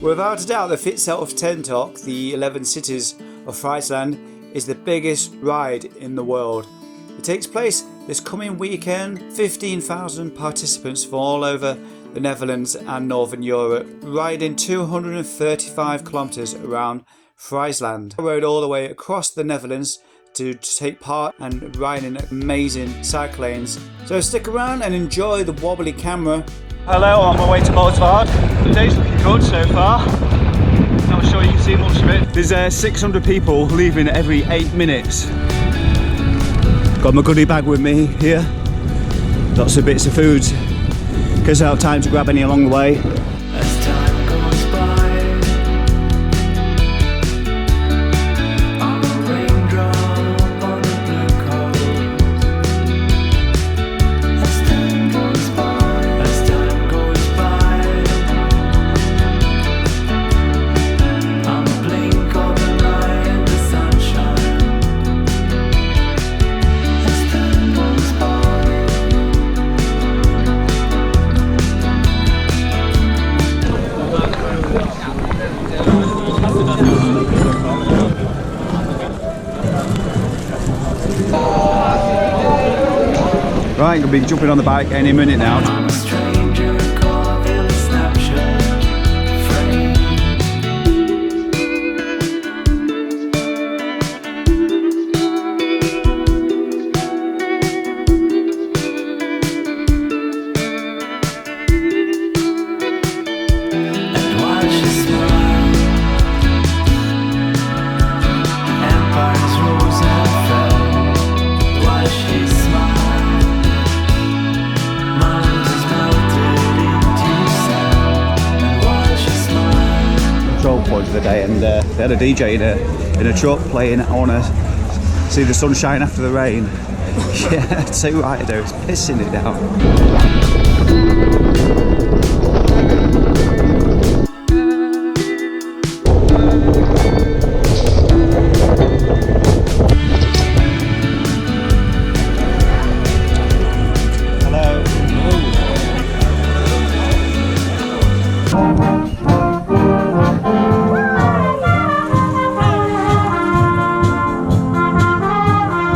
Without a doubt, the Fietself-Tentocht, the 11 cities of Friesland, is the biggest ride in the world. It takes place this coming weekend. 15,000 participants from all over the Netherlands and Northern Europe, riding 235 kilometers around Friesland. I rode all the way across the Netherlands to take part and ride in amazing cycle lanes. So stick around and enjoy the wobbly camera. Hello, on my way to Bolsward. The day's looking good so far. Not sure you can see much of it. There's 600 people leaving every 8 minutes. Got my goodie bag with me here. Lots of bits of food. In case I have time to grab any along the way. As time goes by, I'm a raindrop on a blue coat. As time goes by, as time goes by, I'm a blink of an eye in the sunshine. As time goes by. Right, gonna be jumping on the bike any minute now. I'm a stranger caught in a snapshot frame. And while she smiled, empires rose and fell. While she smiled, Control point of the day, and they had a DJ in a truck playing "I Wanna See the Sunshine After the Rain." Yeah, too right, though. It's pissing it down.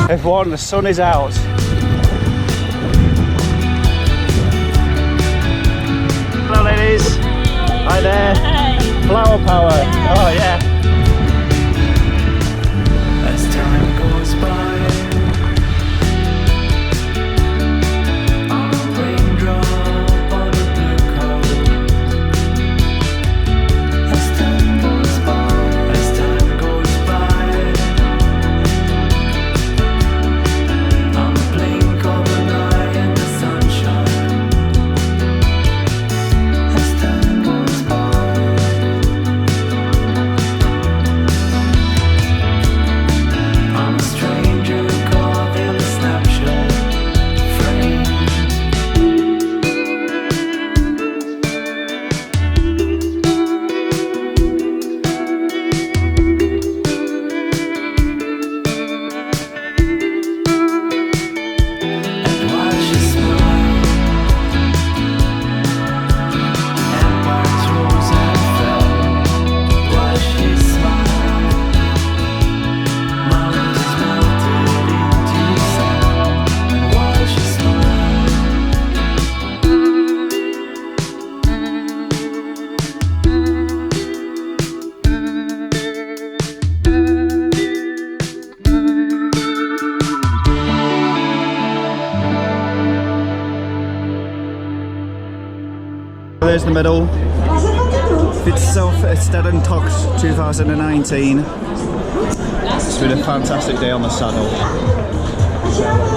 Everyone, the sun is out. Hello ladies. Hi there. Flower power. Oh yeah. As time goes by, I'm a raindrop on a blue coat. As time goes by, as time goes by, I'm a blink of an eye in the sunshine. As time goes by. I'm a stranger caught in a snapshot frame. And while she smiled, empires rose and fell. While she smiled, mountains melted into sand. And while she smiled, There's the medal. Fietself-Tentocht 2019. It's been a fantastic day on the saddle.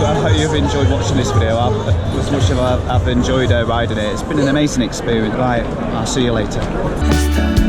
I hope you've enjoyed watching this video as much as I've enjoyed riding it. It's been an amazing experience. Right, I'll see you later. as time